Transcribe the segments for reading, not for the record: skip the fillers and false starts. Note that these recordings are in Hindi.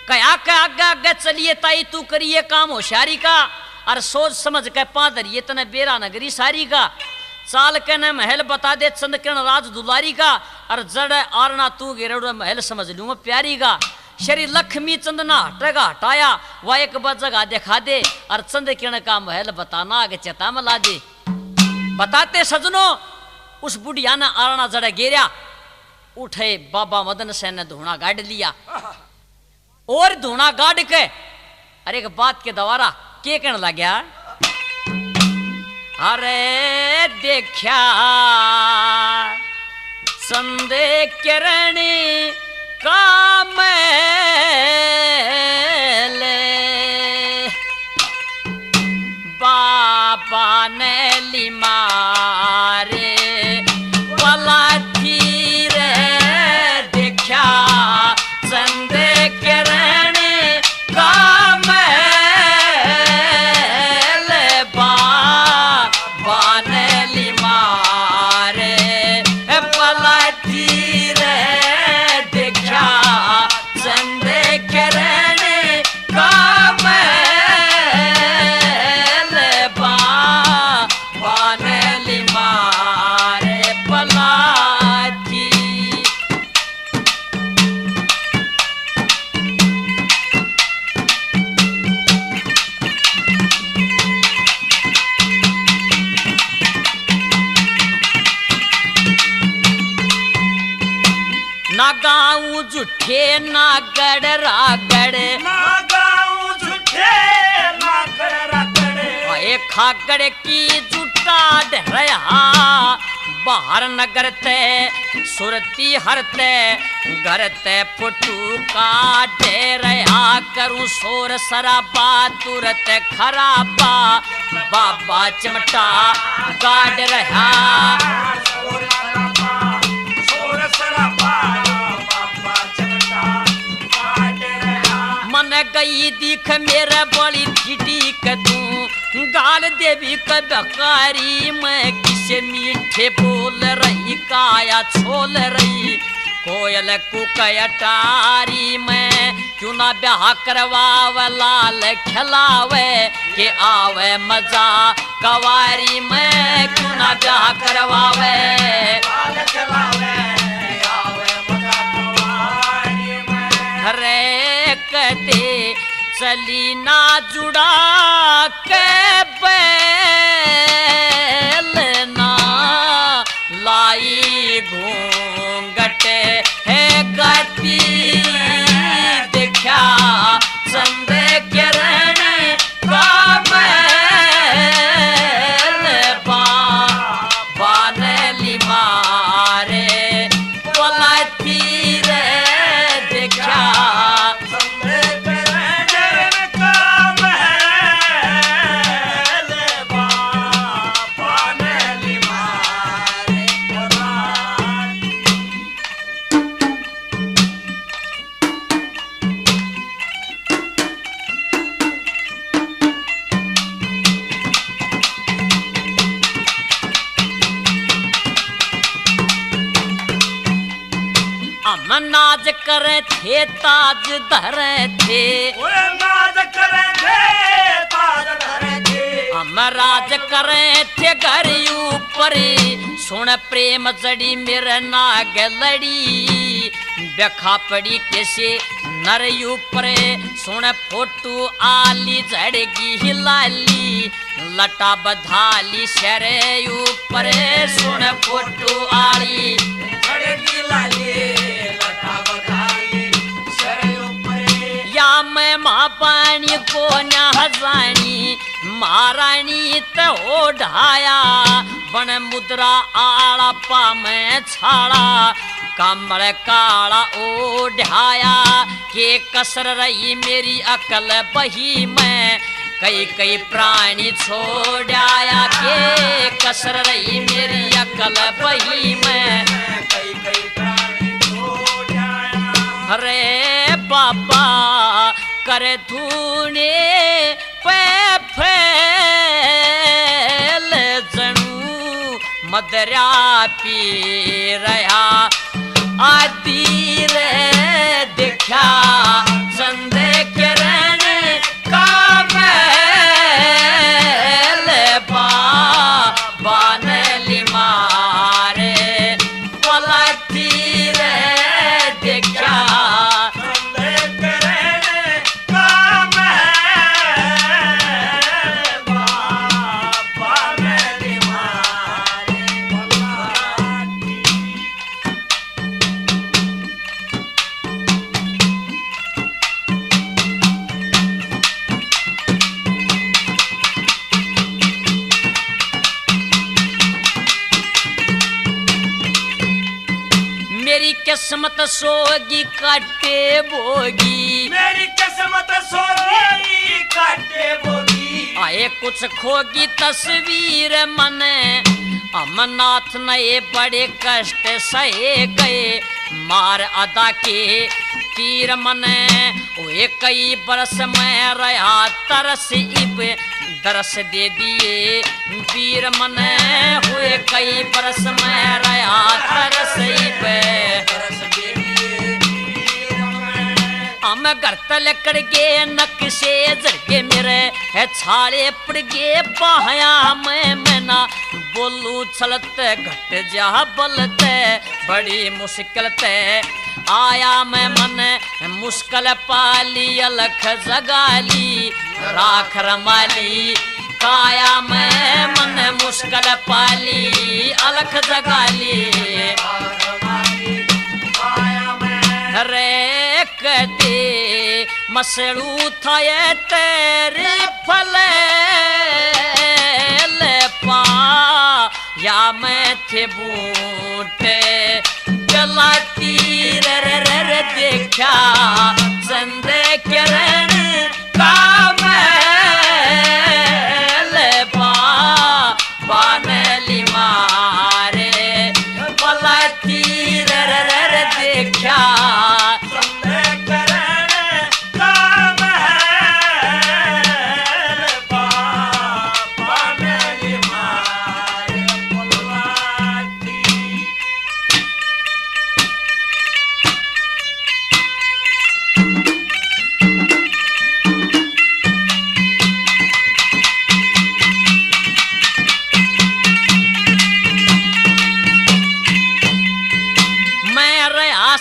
कया के आगे आगे चलिए ताई तू करिए काम होशियारी का और सोच समझ के पादरिए तने बेरा नगरी सारी का चाल के न महल बता दे चंद किरण राज दुलारी का और जड़ आरना तू गिरड़ महल समझ लूँ प्यारी का श्री लक्ष्मी चंद ना हटेगा हटाया वह एक जगह दिखा दे और चंद किरण का महल बताना आगे चेता में ला दे। बताते सजनों उस बुढ़िया ने आरना जड़ गिरा उठे बाबा मदन सेन ने धूना गाड़ लिया और धूना गाड़ के अरे एक बात के द्वारा के कहने लग गया अरे देखा संदे किरण का बाबा ने ली मारे पलाठी रे देखा संदे किरण का ना गाऊं झूठे ना गड़ रागड़ ना गाऊं झूठे ना गड़ रागड़ एक खागड़ की झूठा डरया बाहर नगर ते सुरती हरते घर ते फुटू का डेरया करूं शोर सराबा तुरत खराबा बाबा चिमटा गाड़ रहा मन गई दिख मेरे बड़ी चिटी कदू गाल देवी कबकारी मैं किसे मीठे बोल रही काया छोल रही कोयल कुकयटारी में क्यों ना ब्याह करवावे लाल खिलावे के आवे मजा कवारी में क्यों ना ब्याह करवावे लाल खिलावे आवे मजा कवारी में हरे कदे चली ना जुड़ा के बैल ना लाई घूंघट है गति देखा चंद किरण का बैल बान ली मारे पलती रे देखा नाज करे थे ताज धरे थे नाज करे थे ताज धरे थे हम राज करे थे घर ऊपर सुन प्रेम जड़ी मेरे नाग लड़ी बेखा पड़ी कैसे नर ऊपर सुन फोटू आली जड़गी हिलाली लटा बधाली शरे ऊपर सुन फोटू आली जड़गी लाली मैं माँ पानी को न हजानी महारानी तो ढाया बन मुद्रा आड़ा पा में छाड़ा कमर काला ओढ़ाया के कसर रही मेरी अकल बही में कई कई प्राणी छोड़ाया के कसर रही मेरी अकल बही में कई कई प्राणी छोड़ाया अरे बाबा कर धूने पे फैल जनू मदरा पी रहा आदि रे देखा चंदे किस्मत सोगी काटे बोगी, मेरी किस्मत सोगी काटे बोगी। आए कुछ खोगी तस्वीर मने, अमरनाथ नए बड़े कष्ट सहे गए, मार अदा के तीर मने वे कई बरस में रहा तरस, इब दरस दे दिए वीर मने हुए कई बरस में रहा तरस, इब तरस दे दिए वीर में। हम घर तलकड़ गे नक्शे जरगे मेरे है छाले पड़ गे पाया मैं ना बोलू चलते घट जा बलते, बड़ी मुश्किल ते आया मैं मन मुश्किल पाली, अलख जगाली राख रमाली, काया मैं मन मुश्किल पाली अलख जगाली, रे कदे मसड़ू थाए तेरे फले ले पा, या मैं थे बूटे गलाती रे देखा चंदे किरण का ले पा, बानली मारे गलाती रे देखा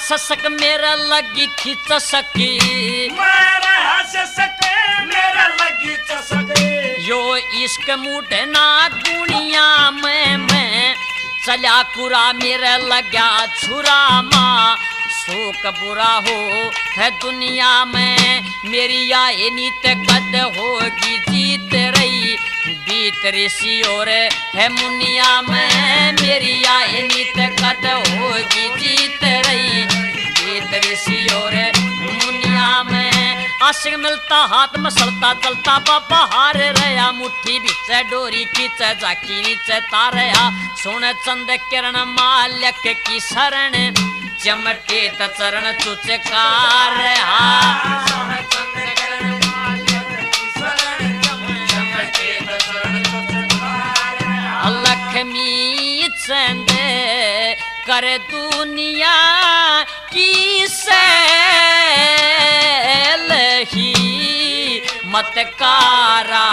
ससक मेरा लगी थी चसकी, मेरा हंस सके मेरा लगी चसके, यो इश्क मुठे ना दुनिया में चला कुरा मेरा लगा छुरा माँ, शोक बुरा हो है दुनिया में मेरी आए नीत कद होगी जीत रही, बीत ऋषि और है मुनिया में मेरी आए नीत कद होगी जीत रही, बीत ऋषि और मुनिया में आशिक मिलता हाथ मसलता चलता बाबा हार रहा, मुट्ठी बीच डोरी खींच जाकी नीचे तारया, सुन चंद किरण माल्यक की शरण चमटे त चरण चुचकार लक्ष्मी चंद कर दुनिया की सैल ही मतकारा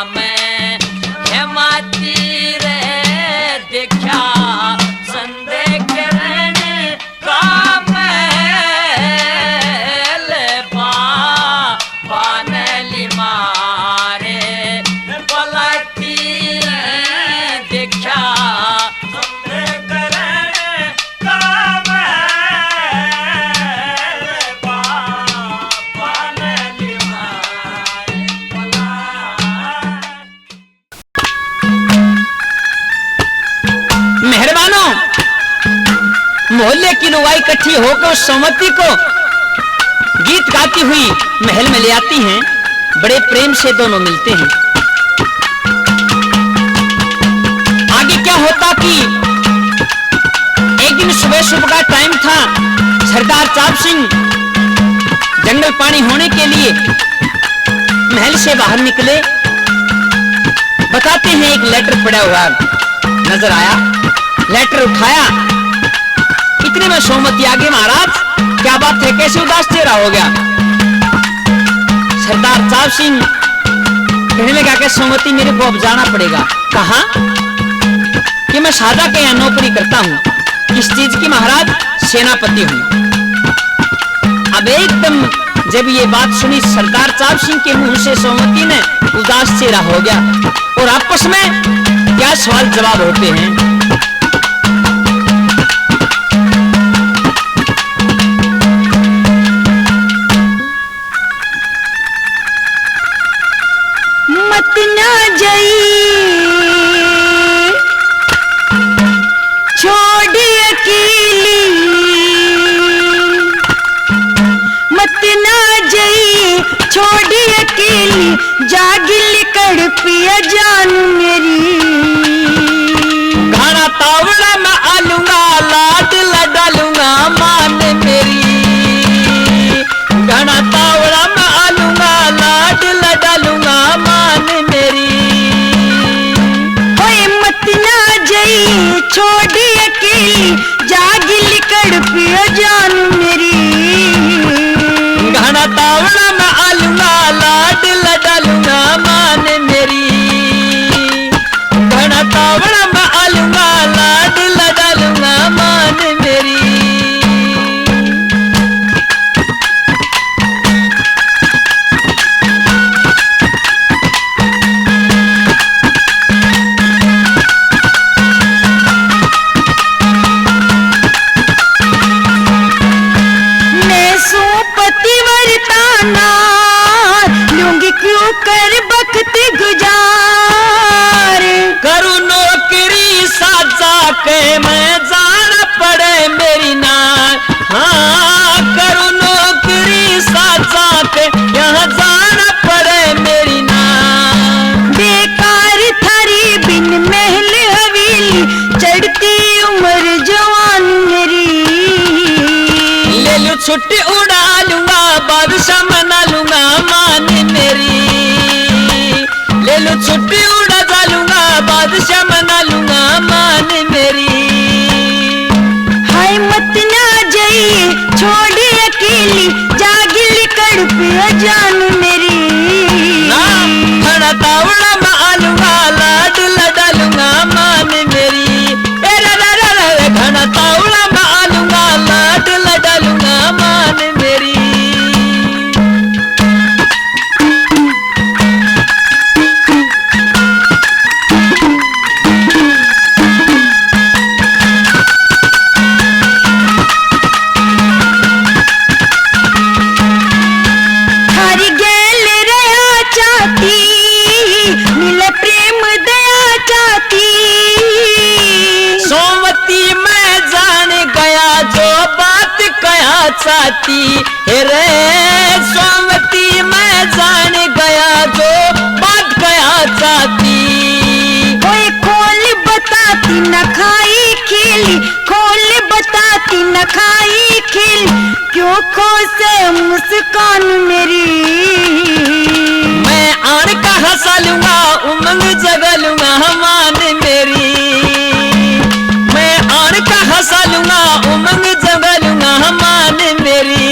में हेमाती रे देखा चंद किरण का मैल बानली मारे पलटी देखा मोहल्ले की लुगाई इकट्ठी होकर उस सोमवती को गीत गाती हुई महल में ले आती हैं, बड़े प्रेम से दोनों मिलते हैं। आगे क्या होता कि एक दिन सुबह सुबह का टाइम था, सरदार चाप सिंह जंगल पानी होने के लिए महल से बाहर निकले। बताते हैं एक लेटर पड़ा हुआ नजर आया, लेटर उठाया, इतने में सोमवती आगे, महाराज क्या बात है, कैसे उदास चेहरा हो गया। सरदार चाप सिंह कहने लगा कि सोमवती मेरे को अब जाना पड़ेगा। कहा कि मैं शादा के यहाँ नौकरी करता हूँ। किस चीज की महाराज? सेनापति हूँ। अब एकदम जब ये बात सुनी सरदार चाप सिंह के मुंह से सोमवती ने उदास चेहरा हो गया और आपस में क्या सवाल जवाब होते हैं। मत ना जाई छोड़ अकेली छोड़ी अकेली जागिल कड़पिया जान मेरी। घना तावड़ा मैं आलूंगा लाड लडालूंगा मान मेरी। घना तावड़ा मैं आलूंगा लाड लडालूंगा मान मेरी। होए मत ना जई छोड़ी अकेली जागिल कड़पिया जान मेरी। घना तावड़ा मैं आलूंगा लाड लडालूंगा मान मेरी। घना तावड़ा मैं आलूंगा लाड लडालूंगा मान मेरी। मैं सू पतिव्रता लूंगी क्यों कर बख्त गुजार। करूँ नौकरी साजा के मैं जाना पड़े मेरी नार। हाँ करूँ नौकरी साजा के यहाँ जाना पड़े मेरी नार। बेकार थारी बिन महल हवेली चढ़ती उम्र जवान मेरी। ले लूँ छुट्टी उड़ा लूंगा बादशाह मना लूंगा मान मेरी। ले लूँ छुट्टी उड़ा जा लूंगा बादशाह मना लूंगा मान मेरी। हाय मत ना जाइए छोड़ी अकेली जागिल कड़पिया जान मेरी। घना तावड़ा मैं आलूंगा लाड लडालूंगा मान मेरी। घना तावड़ा मैं आलूंगा लाड लडालूंगा मान मेरी। थारी गेल रहा चाहती मिले प्रेम दया चाहती। सोमती मैं जान गया जो बात कया चाहती। हे रे सोमती मैं जान गया जो बात कया चाहती। ओए खोल बताती न खाई खेली खोल बताती न खाई खेली क्यों खो से मुस्कान मेरी। मैं आन का हंसा लूंगा उमंग जगा लूंगा मान मेरी। मैं आन का हंसा लूंगा उमंग जगा लूंगा मान मेरी।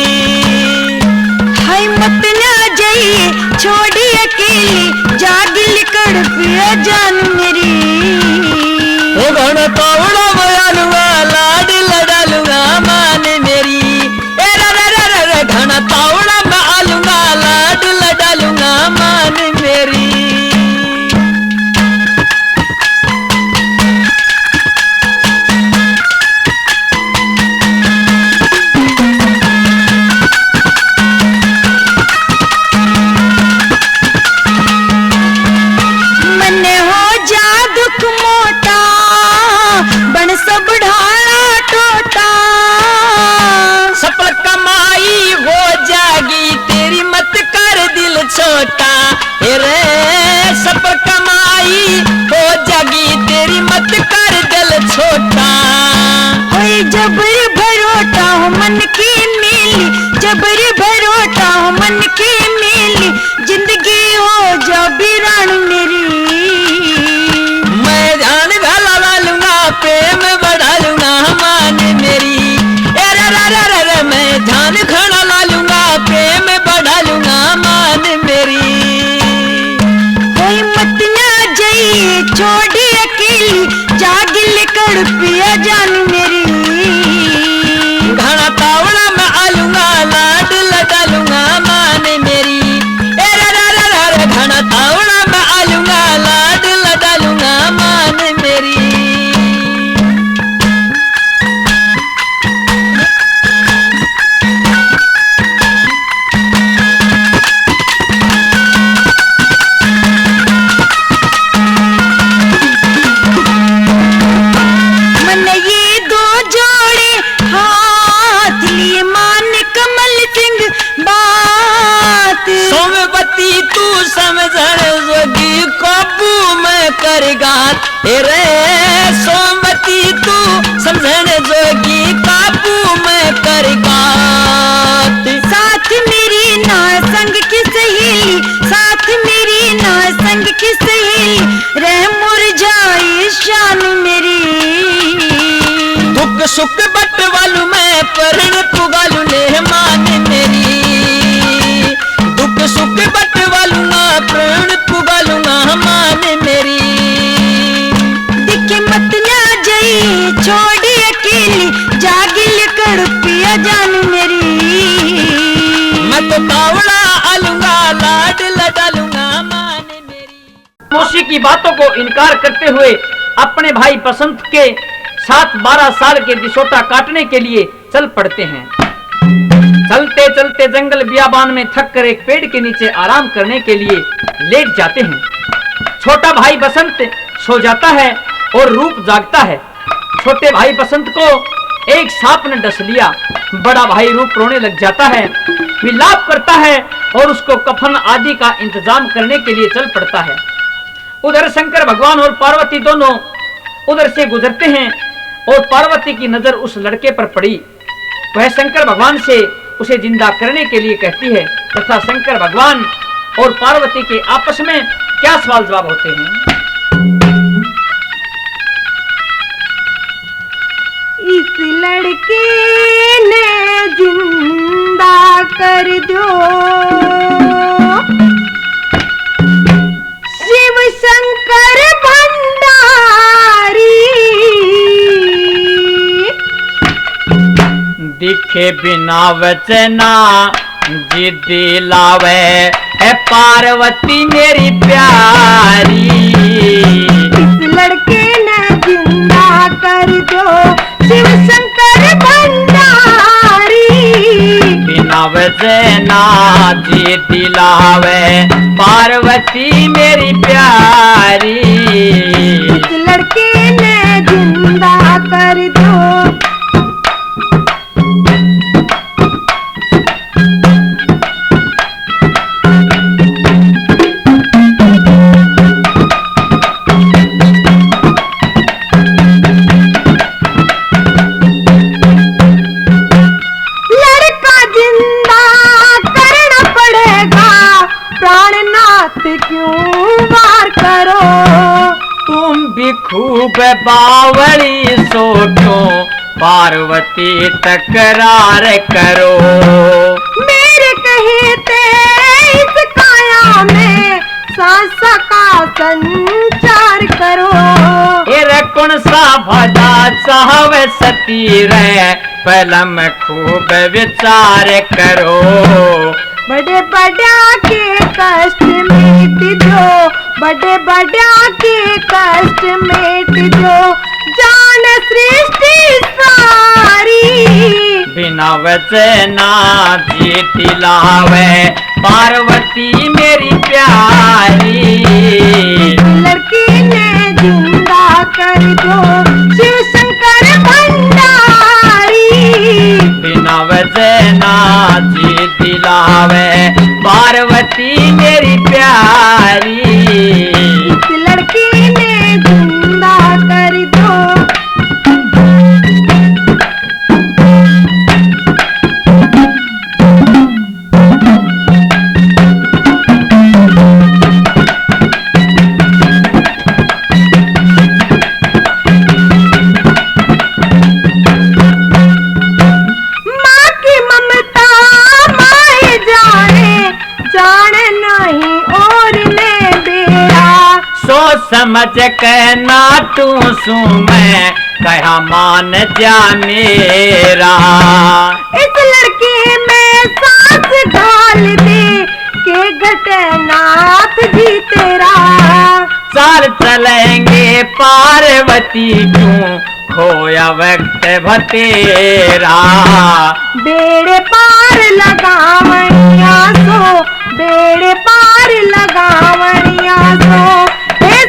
हाय मत ना जाइए छोड़ी अकेली जागिल कड़पिया जान मेरी। घना तावड़ा मैं लूंगा लाड लड़ा लूंगा मान मेरी। घना तावड़ा मैं लूंगा लाड लड़ा लूंगा मान मेरी। मन हो जा दुख मोटा बन सब ढाला टोटा। सफल कमाई हो जागी तेरी मत कर दिल छोटा। हे रे सफल कमाई हो जागी तेरी मत कर दिल छोटा। होए जबर भरोटा हो मन की मिली जबर भरोटा हो मन की मिली जिंदगी हो जा वीरान मेरी। मैं जान भला लूंगा प्रेम बढ़ा लूंगा मान मेरी। मैं जान खड़ा ला लूंगा प्रेम बढ़ा लूंगा मान मेरी। होए मत ना जाइए छोड़ी अकेली जागिल कड़पिया जान मेरी। घना तावड़ा मैं आलूंगा लाड लड़ा लूंगा मान मेरी। घना तावड़ा मैं आलूंगा लाड लड़ा लूंगा मान मेरी। मन ये हे रे सोमवती तू समझण जोगी काबू में कर गात। साथ मेरी ना संग की सहेली, साथ मेरी ना संग की सहेली, रह मुरझाई शान मेरी। दुख सुख बट वालू मैं परण पुगालू ने मान मेरी। दुख सुख बट वालू ना प्रण पुगालू ना मान मेरी। दिखे मत ना जाई छोड़ी अकेली, जागिल कर पिया जान मेरी। मैं तो कावड़ा आलूंगा लाड लडालूंगा मान मेरी। मौसी की बातों को इनकार करते हुए अपने भाई बसंत के साथ 12 साल के दिसोटा काटने के लिए चल पड़ते हैं। चलते चलते जंगल बियाबान में थक कर एक पेड़ के नीचे आराम करने के लिए लेट जाते हैं। छोटा भाई बसंत सो जाता है और रूप जागता है। छोटे भाई बसंत को एक सांप ने डस लिया। बड़ा भाई रूप रोने लग जाता है, विलाप करता है और उसको कफन आदि का इंतजाम करने के लिए चल पड़ता है। उधर शंकर भगवान और पार्वती दोनों उधर से गुजरते हैं और पार्वती की नजर उस लड़के पर पड़ी। वह शंकर भगवान से उसे जिंदा करने के लिए कहती है तथा शंकर भगवान और पार्वती के आपस में क्या सवाल जवाब होते हैं। इस लड़के ने जिंदा कर दो शिव शंकर भंडारी। दिखे बिना वचना जिद्दी लावे है पार्वती मेरी प्यारी। इस लड़के ने जिंदा कर दो शिव शंकर भंडारी। बिना वचना जिद्दी लावे पार्वती मेरी प्यारी। इस लड़के ने जिंदा कर दो। खूब बावली सोचो पार्वती तकरार करो। मेरे कहते इस काया में सांसा का संचार करो। एरे कौन सा भजा चाहवे सती रे पलम खूब विचार करो। बड़े बड़ा के कष्ट मिट जो, बड़े बड़ा के कष्ट मिट जो, जान सृष्टि सारी। बिना वचना जीत लावे पार्वती मेरी प्यारी। लड़की ने जिंदा कर दो शिव शंकर भंडारी। बिना वचना जीत लावे पार्वती मेरी प्यारी। इस लड़की ने जिंदा कर दो। समझ कहना तू सू मैं कहा मान जा मेरा। इस लड़के में सांस घाल दे के घटनाथ जी तेरा। चाल चलेंगे पार्वती क्यों खोया वक्त भतेरा। बेड़े पार लगावणिया सो, बेड़े पार लगावणिया सो,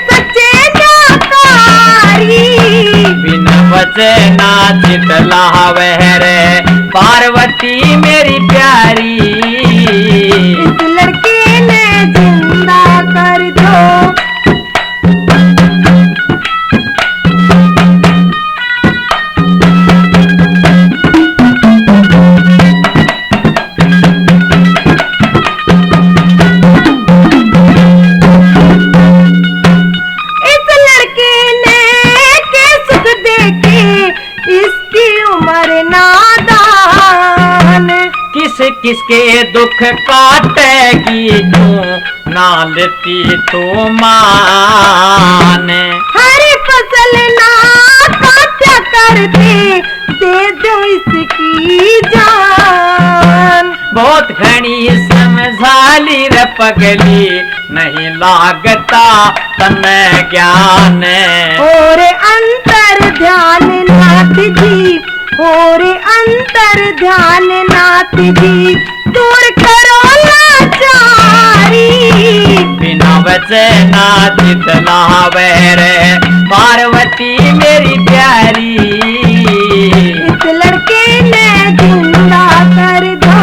सच्चे नाकारी। बिना वचना चित लावे रे पार्वती मेरी प्यारी। इस लड़के ने जिंदा कर दो। किसके दुख काटेगी क्यों ना लेती तो मान। हरी फसल ना काटा करते दे दो इसकी जान। बहुत घनी समझाली रे पगली नहीं लागता तने ज्ञान। और अंतर ध्यान नाथ जी, और अंतर ध्यान नाथ जी, दूर करो लाचारी। बिना वजह ना जितलावे रे पार्वती मेरी प्यारी। इस लड़के ने जिंदा कर दो।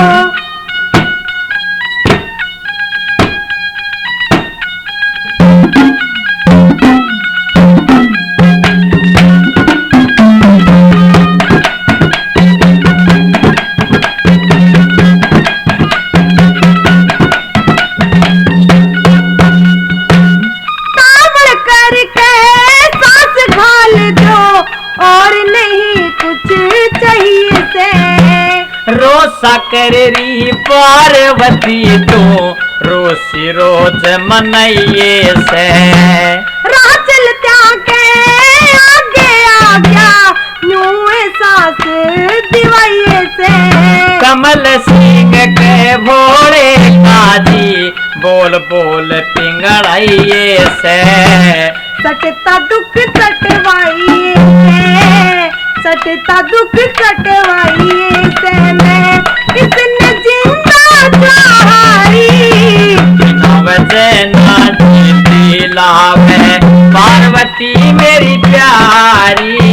कावड़ करके सांस घाल दो और नहीं कुछ चाहिए से। रोसा कर री पार्वती तो रोसी रोज मनइये से। राह चलत्या के आगे आ गया यूं सांस दिवाइए से। कमल सिंह के भोले काजी बोल बोल पिंगड़ाइये से। सटता दुख सटवाइए से, सटता दुख सटवाइए से। मैं इसने जिंदा चाही। बिना वजह ना जीती लावे पार्वती मेरी प्यारी।